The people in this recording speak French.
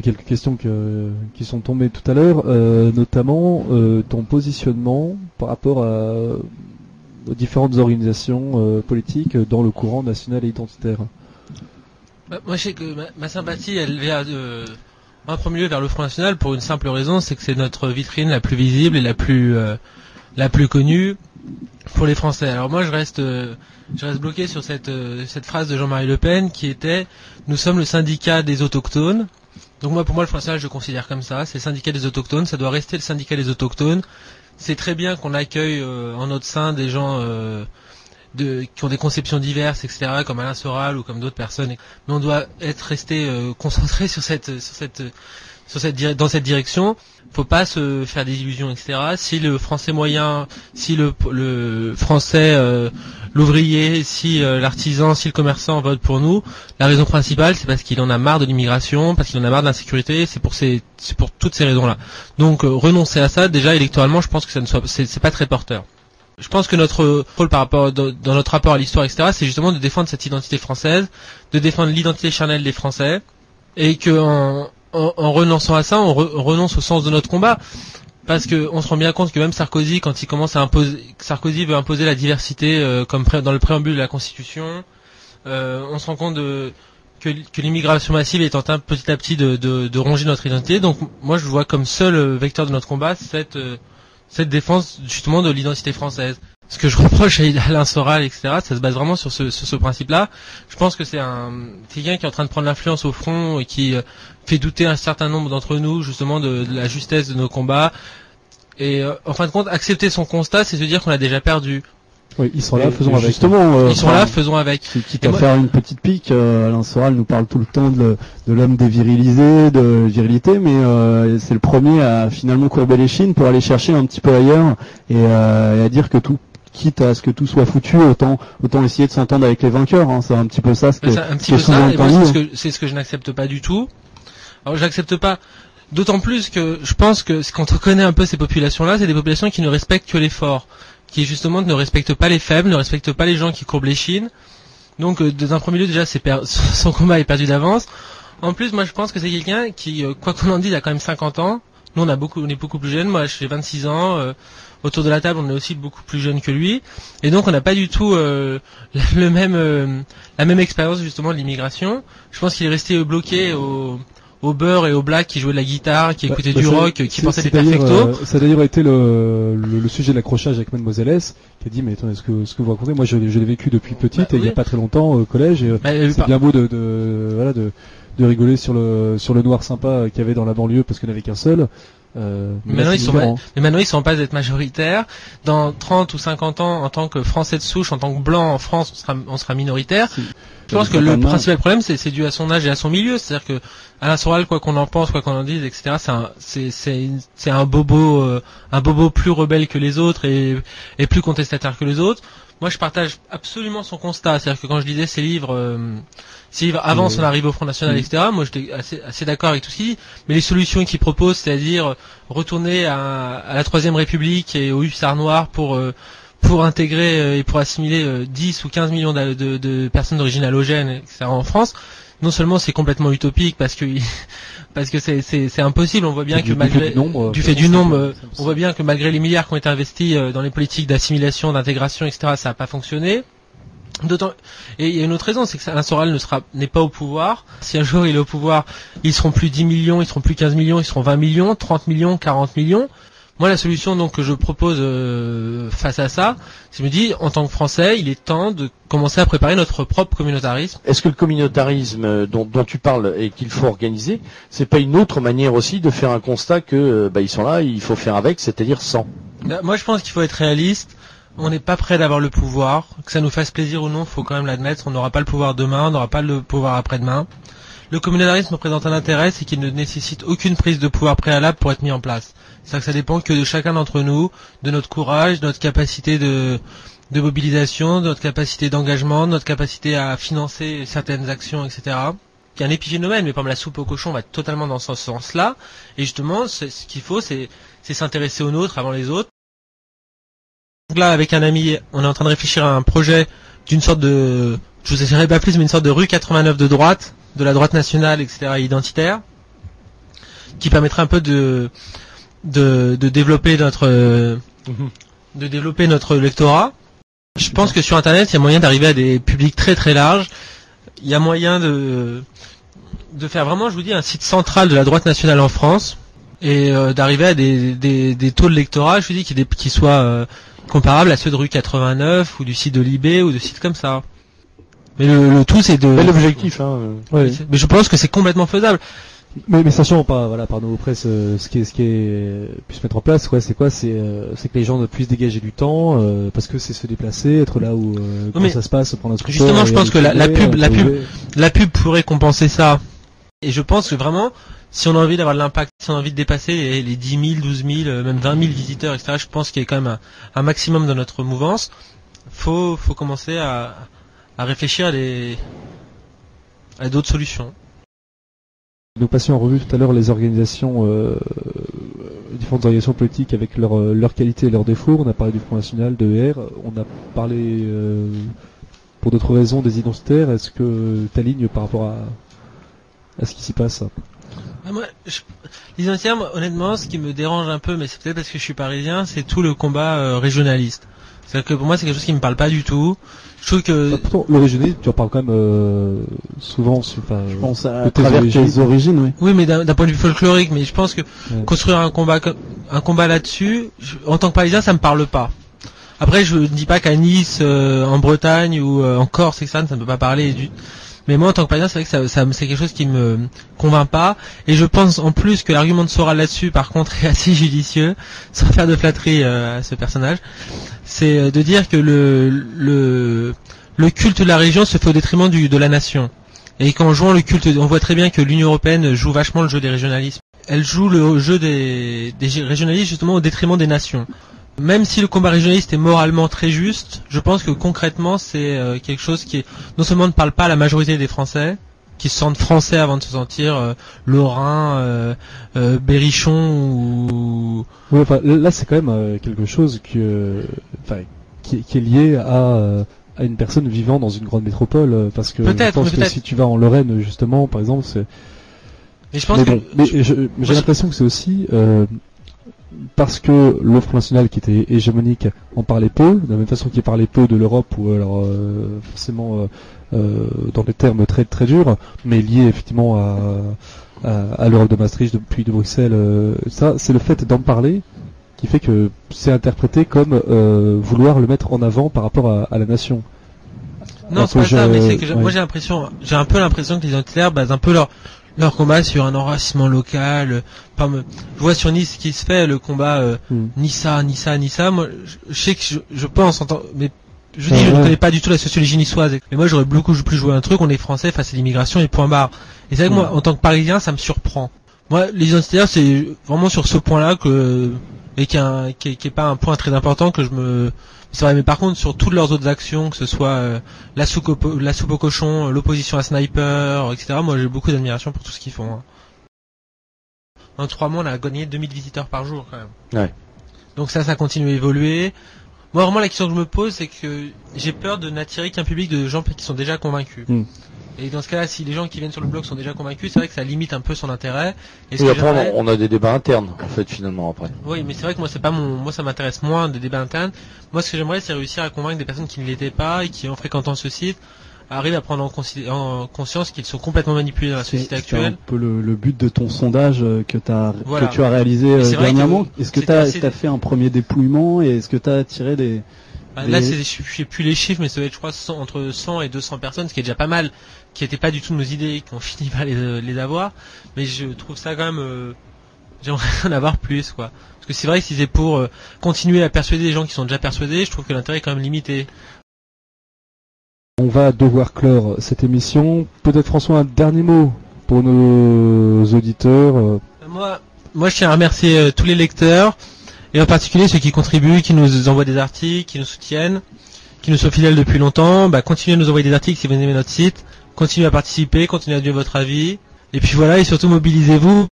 quelques questions qui sont tombées tout à l'heure, notamment ton positionnement par rapport aux différentes organisations politiques dans le courant national et identitaire. Moi, je sais que ma sympathie, elle vient en premier lieu vers le Front National pour une simple raison, c'est que c'est notre vitrine la plus visible et la plus connue pour les Français. Alors moi, je reste bloqué sur cette phrase de Jean-Marie Le Pen qui était « Nous sommes le syndicat des autochtones ». Donc moi, pour moi, le Front National, je le considère comme ça. C'est le syndicat des autochtones. Ça doit rester le syndicat des autochtones. C'est très bien qu'on accueille en notre sein des gens qui ont des conceptions diverses, etc., comme Alain Soral ou comme d'autres personnes. Mais on doit rester concentré dans cette direction. Faut pas se faire des illusions, etc. Si le français moyen, si le français, l'ouvrier, si l'artisan, si le commerçant vote pour nous, la raison principale, c'est parce qu'il en a marre de l'immigration, parce qu'il en a marre de l'insécurité. C'est pour toutes ces raisons-là. Donc renoncer à ça, déjà électoralement, je pense que c'est pas très porteur. Je pense que notre rôle dans notre rapport à l'histoire, etc., c'est justement de défendre cette identité française, de défendre l'identité charnelle des Français, et que en renonçant à ça, on renonce au sens de notre combat, parce que on se rend bien compte que même Sarkozy, quand il commence Sarkozy veut imposer la diversité comme dans le préambule de la Constitution, on se rend compte que l'immigration massive est en train petit à petit de ronger notre identité. Donc moi, je vois comme seul vecteur de notre combat cette défense justement de l'identité française. Ce que je reproche à Alain Soral, etc., ça se base vraiment sur ce principe-là. Je pense que c'est quelqu'un qui est en train de prendre l'influence au front et qui fait douter un certain nombre d'entre nous justement de la justesse de nos combats. Et en fin de compte, accepter son constat, c'est se dire qu'on a déjà perdu. Oui, ils sont là, faisons avec. Justement, ils sont là, faisons avec. Quitte à faire une petite pique, Alain Soral nous parle tout le temps de l'homme dévirilisé, de virilité, mais c'est le premier à finalement courber les chines pour aller chercher un petit peu ailleurs et à dire que quitte à ce que tout soit foutu, autant essayer de s'entendre avec les vainqueurs. Hein. C'est un petit peu ça ce que c'est ce que je n'accepte pas du tout. Alors j'accepte pas. D'autant plus que je pense que quand on connaît un peu ces populations-là, c'est des populations qui ne respectent que les forts, qui justement ne respectent pas les faibles, ne respectent pas les gens qui courbent les chines. Donc dans un premier lieu déjà, son combat est perdu d'avance. En plus, moi je pense que c'est quelqu'un qui, quoi qu'on en dise, il a quand même 50 ans. Nous on est beaucoup plus jeunes. Moi j'ai 26 ans. Autour de la table, on est aussi beaucoup plus jeunes que lui, et donc on n'a pas du tout la même expérience justement de l'immigration. Je pense qu'il est resté bloqué au beurre et au black, qui jouait de la guitare, qui écoutait du rock, qui pensait des perfectos. Ça a d'ailleurs été le sujet de l'accrochage avec Mademoiselle S, qui a dit mais attendez, ce que vous racontez, moi je l'ai vécu depuis petite et il y a pas très longtemps au collège, et c'est bien beau de rigoler sur le noir sympa qu'il y avait dans la banlieue parce qu'il n'y en avait qu'un seul. Mais maintenant ils sont en passe d'être majoritaires. Dans 30 ou 50 ans, en tant que Français de souche, en tant que blanc en France, on sera minoritaire. Je pense que le principal problème, c'est dû à son âge et à son milieu. C'est-à-dire que Alain Soral, quoi qu'on en pense, quoi qu'on en dise, etc., c'est un bobo plus rebelle que les autres et plus contestataire que les autres. Moi, je partage absolument son constat. C'est-à-dire que quand je lisais ses livres avant son arrivée au Front National, etc., moi, j'étais assez d'accord avec tout ce qu'il dit. Mais les solutions qu'il propose, c'est-à-dire retourner à la Troisième République et au hussard noir pour intégrer et pour assimiler 10 ou 15 millions de personnes d'origine allogène, etc., en France, non seulement c'est complètement utopique parce que c'est impossible. On voit bien que malgré du fait du nombre, on voit bien que malgré les milliards qui ont été investis dans les politiques d'assimilation, d'intégration, etc., ça n'a pas fonctionné. Et il y a une autre raison, c'est que Alain Soral n'est pas au pouvoir. Si un jour il est au pouvoir, ils seront plus 10 millions, ils seront plus 15 millions, ils seront 20 millions, 30 millions, 40 millions. Moi, la solution donc que je propose face à ça, c'est me dis, en tant que Français, il est temps de commencer à préparer notre propre communautarisme. Est-ce que le communautarisme dont tu parles et qu'il faut organiser, c'est pas une autre manière aussi de faire un constat que ils sont là, il faut faire avec, c'est-à-dire sans? Moi, je pense qu'il faut être réaliste. On n'est pas prêt d'avoir le pouvoir, que ça nous fasse plaisir ou non, faut quand même l'admettre. On n'aura pas le pouvoir demain, on n'aura pas le pouvoir après-demain. Le communautarisme présente un intérêt, c'est qu'il ne nécessite aucune prise de pouvoir préalable pour être mis en place. C'est-à-dire que ça dépend que de chacun d'entre nous, de notre courage, de notre capacité de mobilisation, de notre capacité d'engagement, de notre capacité à financer certaines actions, etc. Il y a un épigénomène, mais par exemple la soupe au cochon va totalement dans ce sens-là. Et justement, ce qu'il faut, c'est s'intéresser aux nôtres avant les autres. Donc là, avec un ami, on est en train de réfléchir à un projet d'une sorte de, je vous dirai pas plus, mais une sorte de rue 89 de droite, de la droite nationale, etc., identitaire. qui permettrait un peu de développer notre lectorat. Je pense que sur Internet, il y a moyen d'arriver à des publics très très larges. Il y a moyen de faire vraiment, je vous dis, un site central de la droite nationale en France et d'arriver à des taux de lectorat, je vous dis, qui soient comparables à ceux de rue 89 ou du site de Libé ou de sites comme ça. Mais le tout, c'est de... l'objectif, hein. Ouais. Mais je pense que c'est complètement faisable. Mais sachant par nos presses ce qui est pu se mettre en place, c'est que les gens puissent dégager du temps parce que c'est se déplacer, être là où quand ça se passe, prendre un scooter. Justement, je pense que la pub pourrait compenser ça. Et je pense que vraiment, si on a envie d'avoir de l'impact, si on a envie de dépasser les 10 000, 12 000, même 20 000 visiteurs, etc., je pense qu'il y a quand même un maximum dans notre mouvance. Faut commencer à réfléchir à d'autres solutions. Nous passions en revue tout à l'heure les organisations, différentes organisations politiques avec leur qualité et leurs défauts. On a parlé du Front National, de ER. On a parlé, pour d'autres raisons, des identitaires. Est-ce que ta ligne par rapport à ce qui s'y passe? Les identitaires, honnêtement, ce qui me dérange un peu, mais c'est peut-être parce que je suis parisien, c'est tout le combat régionaliste. C'est-à-dire que pour moi, c'est quelque chose qui me parle pas du tout. Je trouve que... Pourtant, le régionalisme, tu en parles quand même souvent. Je pense à travers tes origines, oui. Oui, mais d'un point de vue folklorique, mais je pense que construire un combat là-dessus, en tant que Parisien, ça me parle pas. Après, je ne dis pas qu'à Nice, en Bretagne ou en Corse, ça ne peut pas parler. Mais moi, en tant que Parisien, c'est vrai que c'est quelque chose qui me convainc pas. Et je pense en plus que l'argument de Soral là-dessus, par contre, est assez judicieux, sans faire de flatterie à ce personnage. C'est de dire que le culte de la région se fait au détriment de la nation. Et qu'en jouant le culte, on voit très bien que l'Union européenne joue vachement le jeu des régionalismes. Elle joue le jeu des régionalistes justement au détriment des nations. Même si le combat régionaliste est moralement très juste, je pense que concrètement c'est quelque chose qui non seulement ne parle pas à la majorité des Français, qui se sentent français avant de se sentir lorrain, berrichon ou... Oui, enfin, là c'est quand même quelque chose qui est lié à une personne vivant dans une grande métropole, parce que je pense que si tu vas en Lorraine justement, par exemple, c'est... Mais je pense j'ai l'impression que c'est aussi... parce que le Front National qui était hégémonique en parlait peu, de la même façon qu'il parlait peu de l'Europe, ou alors forcément dans des termes très très durs, mais lié effectivement à l'Europe de Maastricht puis de Bruxelles, ça c'est le fait d'en parler qui fait que c'est interprété comme vouloir le mettre en avant par rapport à la nation. Non, c'est pas ça, mais c'est que moi j'ai un peu l'impression que les identitaires basent un peu leur combat sur un enracinement local. Je vois sur Nice ce qui se fait, le combat ni ça. Moi, je sais que je pense, mais je dis, je ne connais pas du tout la sociologie niçoise. Mais moi, j'aurais beaucoup plus joué un truc. On est français face à l'immigration et point barre. Et c'est vrai que moi, en tant que Parisien, ça me surprend. Moi, les identitaires, c'est vraiment sur ce point-là qui est pas un point très important que c'est vrai, mais par contre, sur toutes leurs autres actions, que ce soit la soupe au cochon, l'opposition à Sniper, etc., moi j'ai beaucoup d'admiration pour tout ce qu'ils font. Hein. En 3 mois, on a gagné 2000 visiteurs par jour, quand même. Ouais. Donc ça continue à évoluer. Moi, vraiment, la question que je me pose, c'est que j'ai peur de n'attirer qu'un public de gens qui sont déjà convaincus. Et dans ce cas-là, si les gens qui viennent sur le blog sont déjà convaincus, c'est vrai que ça limite un peu son intérêt. Et après, on a des débats internes, en fait, finalement, après. Oui, mais c'est vrai que moi, moi, ça m'intéresse moins des débats internes. Moi, ce que j'aimerais, c'est réussir à convaincre des personnes qui ne l'étaient pas et qui, en fréquentant ce site, arrivent à prendre en conscience qu'ils sont complètement manipulés dans la société actuelle. C'est un peu le but de ton sondage que tu as réalisé dernièrement. Est-ce que tu as fait un premier dépouillement et est-ce que tu as tiré des... Là, je sais plus les chiffres, mais ça va être, je crois, entre 100 et 200 personnes, ce qui est déjà pas mal, qui n'étaient pas du tout nos idées, qu'on finit par les avoir. Mais je trouve ça quand même, j'aimerais en avoir plus, quoi. Parce que c'est vrai que si c'est pour continuer à persuader les gens qui sont déjà persuadés, je trouve que l'intérêt est quand même limité. On va devoir clore cette émission. Peut-être François, un dernier mot pour nos auditeurs. Moi, je tiens à remercier tous les lecteurs. Et en particulier ceux qui contribuent, qui nous envoient des articles, qui nous soutiennent, qui nous sont fidèles depuis longtemps. Continuez à nous envoyer des articles si vous aimez notre site. Continuez à participer, continuez à donner votre avis. Et puis voilà, et surtout mobilisez-vous.